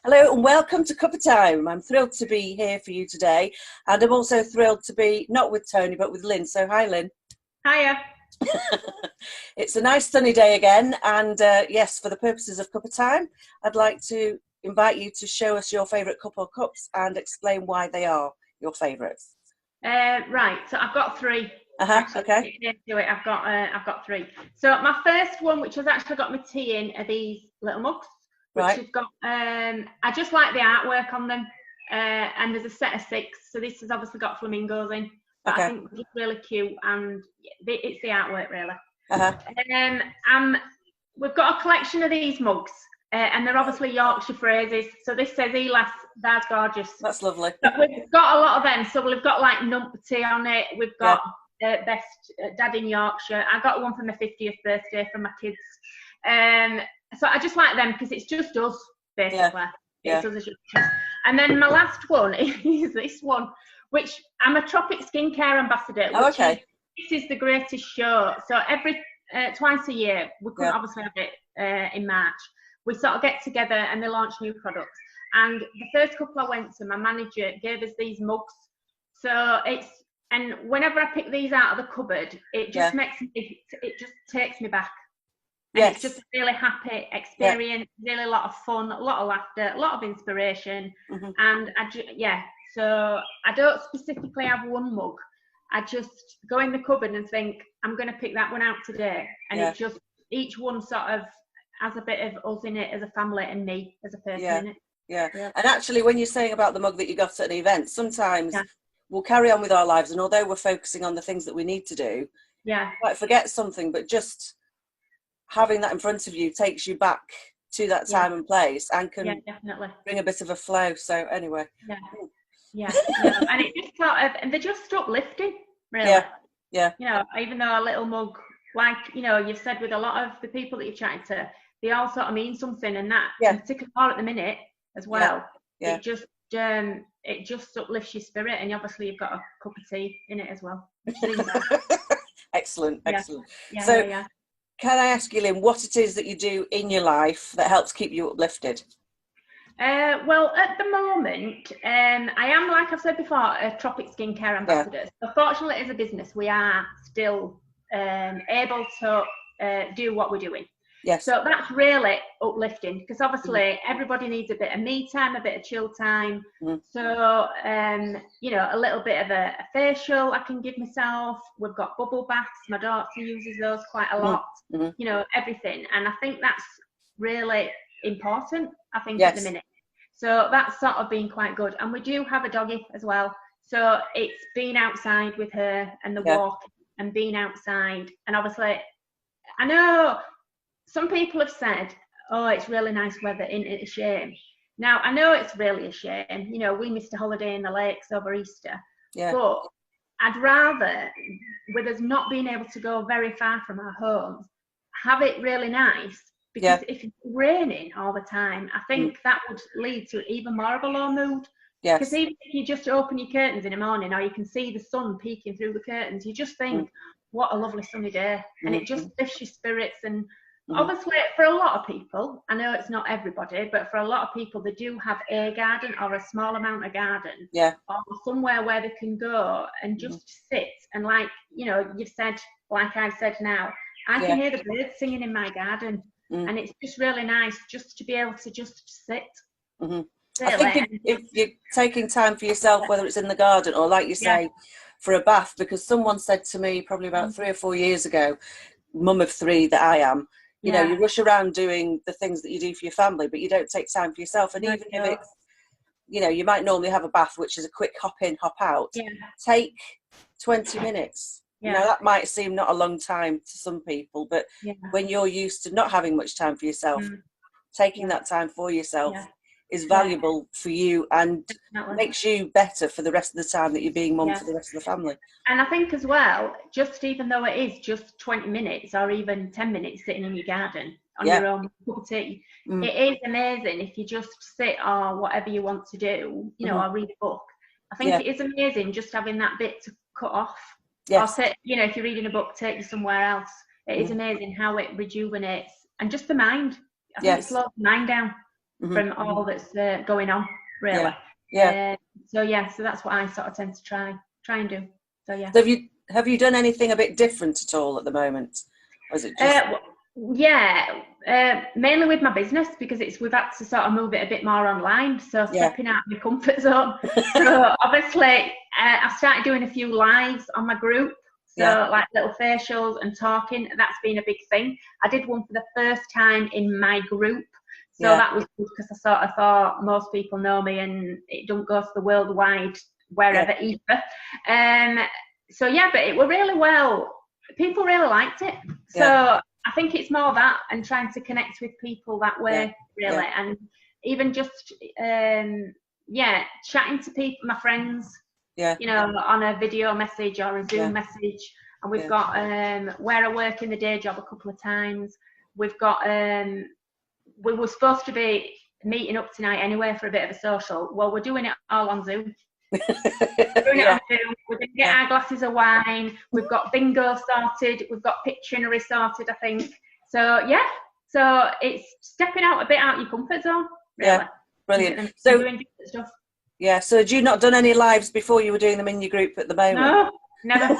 Hello and welcome to Cuppa Time. I'm thrilled to be here for you today, and I'm also thrilled to be not with Tony but with Lynn. So hi, Lynn. Hiya. It's a nice sunny day again, and yes, for the purposes of Cuppa Time, I'd like to invite you to show us your favourite cup or cups and explain why they are your favourites. Right, so I've got three. Okay. I've got three. So my first one, which has actually got my tea in, are these little mugs. Which Right. have got, I just like the artwork on them, and there's a set of 6, so this has obviously got flamingos in, but I think it's really cute, and it's the artwork really. We've got a collection of these mugs, and they're obviously Yorkshire phrases, so this says Elas, that's gorgeous. That's lovely. But we've got a lot of them, so we've got like numpty on it, we've got best dad in Yorkshire. I got one for my 50th birthday from my kids. So I just like them because it's just us, basically. It's us as just. And then my last one is this one, which I'm a tropic skincare ambassador. This is the greatest show. So every twice a year, we couldn't obviously have it in March. We sort of get together and they launch new products. And the first couple I went to, my manager gave us these mugs. So and whenever I pick these out of the cupboard, it just makes me, it just takes me back. And it's just a really happy experience, really a lot of fun, a lot of laughter, a lot of inspiration. And so I don't specifically have one mug. I just go in the cupboard and think, I'm going to pick that one out today. And it just, each one sort of has a bit of us in it as a family and me as a person in it. Yeah. And actually, when you're saying about the mug that you got at an event, sometimes we'll carry on with our lives, and although we're focusing on the things that we need to do, might forget something, but just having that in front of you takes you back to that time and place, and can bring a bit of a flow. So anyway, and it just sort of, and they're just uplifting, really. You know, even though a little mug, like, you know, you've said with a lot of the people that you've chatted to, they all sort of mean something, and that, and particularly more at the minute as well. It just uplifts your spirit, and obviously you've got a cup of tea in it as well. Excellent. Can I ask you, Lynn, what it is that you do in your life that helps keep you uplifted? Well, at the moment, I am, like I've said before, a tropic skincare ambassador. So fortunately, as a business, we are still able to do what we're doing. So that's really uplifting, because obviously everybody needs a bit of me time, a bit of chill time. So, you know, a little bit of a facial I can give myself. We've got bubble baths. My daughter uses those quite a lot, you know, everything. And I think that's really important, I think, at the minute. So that's sort of been quite good. And we do have a doggy as well. So it's being outside with her and the walk and being outside. And obviously, I know some people have said, oh, it's really nice weather, isn't it a shame? Now, I know it's really a shame. You know, we missed a holiday in the lakes over Easter. But I'd rather, with us not being able to go very far from our homes, have it really nice. Because if it's raining all the time, I think that would lead to even more of a low mood. Because even if you just open your curtains in the morning, or you can see the sun peeking through the curtains, you just think, what a lovely sunny day. And it just lifts your spirits. And obviously, for a lot of people, I know it's not everybody, but for a lot of people, they do have a garden or a small amount of garden, or somewhere where they can go and just sit. And like, you know, you've said, like I've said now, I can hear the birds singing in my garden. And it's just really nice just to be able to just sit. I think if you're taking time for yourself, whether it's in the garden or, like you say, for a bath, because someone said to me probably about 3 or 4 years ago, mum of 3 that I am, you know, you rush around doing the things that you do for your family, but you don't take time for yourself. And even if it's, you know, you might normally have a bath, which is a quick hop in, hop out, take 20 minutes. You know, that might seem not a long time to some people, but when you're used to not having much time for yourself, taking that time for yourself is valuable for you and makes you better for the rest of the time that you're being mum for the rest of the family. And I think as well, just even though it is just 20 minutes or even 10 minutes sitting in your garden on your own cup of tea, it is amazing if you just sit or whatever you want to do, you know, or read a book. I think it is amazing just having that bit to cut off. Or take, you know, if you're reading a book, take you somewhere else. It is amazing how it rejuvenates, and just the mind. I think it slows the mind down. from all that's going on, really. So that's what I sort of tend to try and do. So yeah. So have you done anything a bit different at all at the moment? Or is it just... mainly with my business, because we've had to sort of move it a bit more online, so stepping out of my comfort zone. So obviously I started doing a few lives on my group, so like little facials and talking. That's been a big thing. I did one for the first time in my group, so that was good, because I sort of thought most people know me and it don't go to the worldwide wherever ether. So but it were really well. People really liked it. So I think it's more that, and trying to connect with people that way, really. And even just, chatting to people, my friends, you know, on a video message or a Zoom message. And we've got, where I work in the day job a couple of times, we've got, we were supposed to be meeting up tonight anyway for a bit of a social. Well, we're doing it all on Zoom. We're going to get our glasses of wine. We've got bingo sorted. We've got Pictionary sorted, I think. So so it's stepping out a bit out of your comfort zone. Really. Yeah, brilliant. And so doing different stuff. Yeah. So had you not done any lives before you were doing them in your group at the moment? No, never.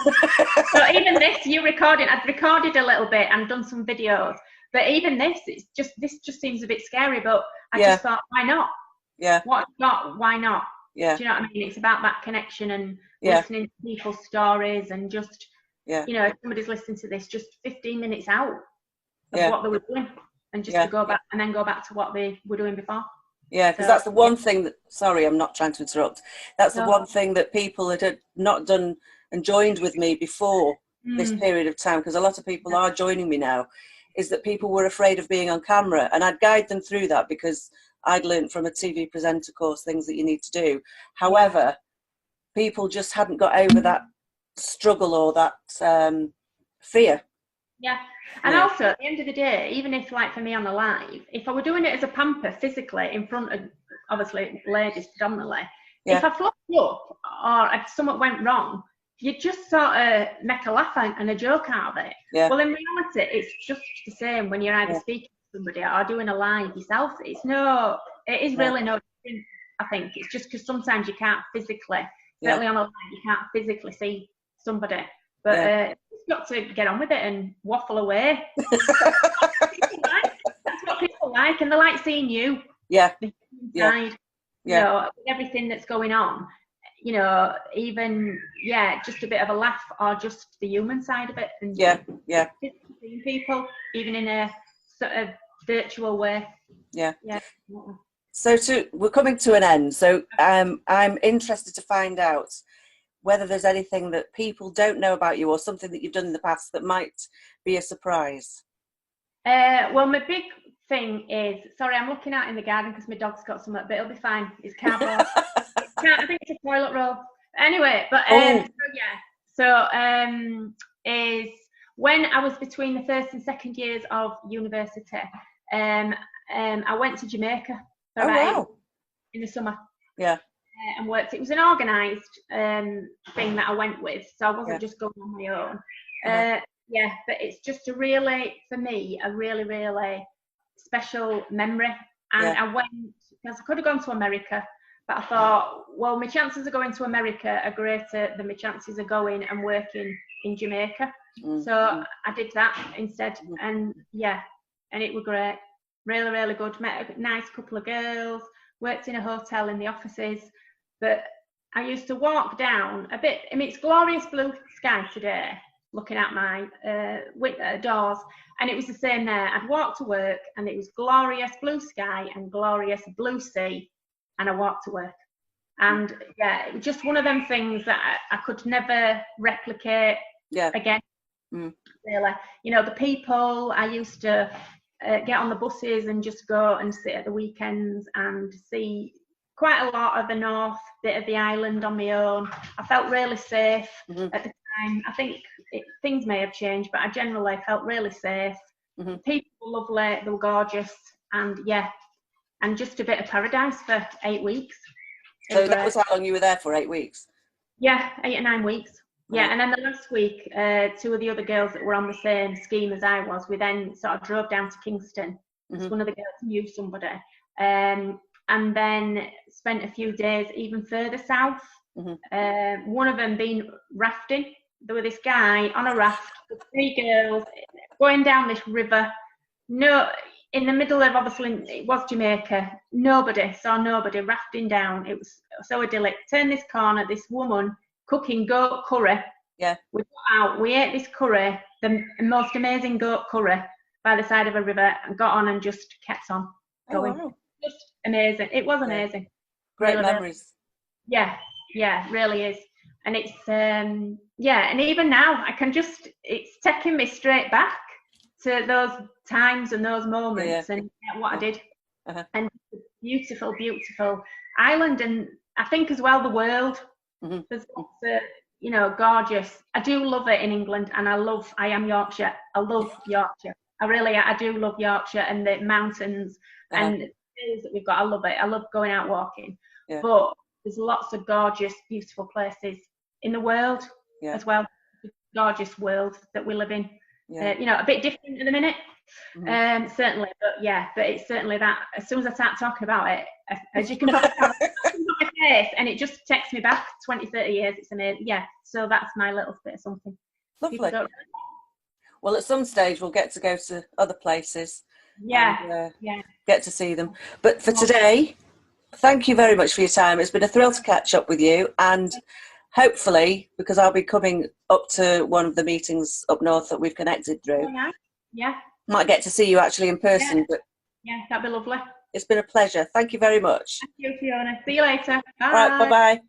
So even this, I'd recorded a little bit and done some videos. But even this just seems a bit scary. But I just thought, why not? Yeah. What not? Why not? Yeah. Do you know what I mean? It's about that connection and listening to people's stories, and just, you know, if somebody's listening to this, just 15 minutes out of what they were doing, and just to go back to what they were doing before. Yeah, because that's the one thing that, sorry, I'm not trying to interrupt. That's the one thing that people that had not done and joined with me before this period of time, because a lot of people are joining me now, is that people were afraid of being on camera. And I'd guide them through that, because I'd learned from a TV presenter course things that you need to do. However, people just hadn't got over that struggle or that fear. Yeah. And also, at the end of the day, even if, like for me on the live, if I were doing it as a pamper physically in front of, obviously, ladies predominantly, if I flopped up or if something went wrong, you just sort of make a laugh and a joke out of it. Yeah. Well, in reality, it's just the same when you're either speaking to somebody or doing a live yourself. It is really no different, I think. It's just because sometimes you can't physically, certainly on a live, you can't physically see somebody. But you've got to get on with it and waffle away. That's what people like, and they like seeing you. Yeah. Inside, you know, everything that's going on. You know, even just a bit of a laugh, or just the human side of it, and seeing people, even in a sort of virtual way. Yeah. So we're coming to an end. So I'm interested to find out whether there's anything that people don't know about you, or something that you've done in the past that might be a surprise. Well, my big thing is, sorry, I'm looking out in the garden because my dog's got something, but it'll be fine. It's cardboard. I think it's a toilet roll. Anyway, but is when I was between the first and second years of university, I went to Jamaica for in the summer. Yeah. And worked. It was an organised thing that I went with, so I wasn't just going on my own. But it's just for me, a really, really special memory. And I went, because I could have gone to America, but I thought, well, my chances of going to America are greater than my chances of going and working in Jamaica. So I did that instead, and it was great. Really, really good. Met a nice couple of girls, worked in a hotel in the offices. But I used to walk down a bit. I mean, it's glorious blue sky today, looking at my doors, and it was the same there. I'd walk to work, and it was glorious blue sky and glorious blue sea, and I walked to work. And it was just one of them things that I could never replicate again. Really, you know, the people I used to get on the buses and just go and sit at the weekends and see quite a lot of the north bit of the island on my own. I felt really safe at the time. I think things may have changed, but I generally felt really safe. People were lovely, they were gorgeous, and and just a bit of paradise for 8 weeks. So that was how long you were there for, 8 weeks? Yeah, 8 or 9 weeks. Yeah, and then the last week, 2 of the other girls that were on the same scheme as I was, we then sort of drove down to Kingston. Because one of the girls knew somebody. and then spent a few days even further south. One of them being rafting. There was this guy on a raft with 3 girls going down this river. No, in the middle of, obviously, it was Jamaica. Saw nobody rafting down. It was so idyllic. Turned this corner, this woman cooking goat curry. Yeah. We got out, we ate this curry, the most amazing goat curry by the side of a river, and got on and just kept on going. Oh, wow. Just amazing. It was amazing. Great really, memories. Yeah, really is. And it's, and even now, it's taking me straight back to those times and those moments and what I did. And beautiful, beautiful island. And I think as well, the world, there's lots of, gorgeous. I do love it in England, and I am Yorkshire. I love Yorkshire. I do love Yorkshire and the mountains and the hills that we've got. I love it. I love going out walking. But there's lots of gorgeous, beautiful places in the world as well. The gorgeous world that we live in. A bit different at the minute, certainly. But it's certainly that. As soon as I start talking about it, as you can probably tell, my face, and it just takes me back 20, 30 years. It's amazing. So that's my little bit of something. Lovely. Well, at some stage we'll get to go to other places. And, get to see them. But for today, thank you very much for your time. It's been a thrill to catch up with you, and hopefully, because I'll be coming up to one of the meetings up north that we've connected through. Might get to see you actually in person. But that'd be lovely. It's been a pleasure. Thank you very much. Thank you, Fiona. See you later. Bye. Right, bye-bye.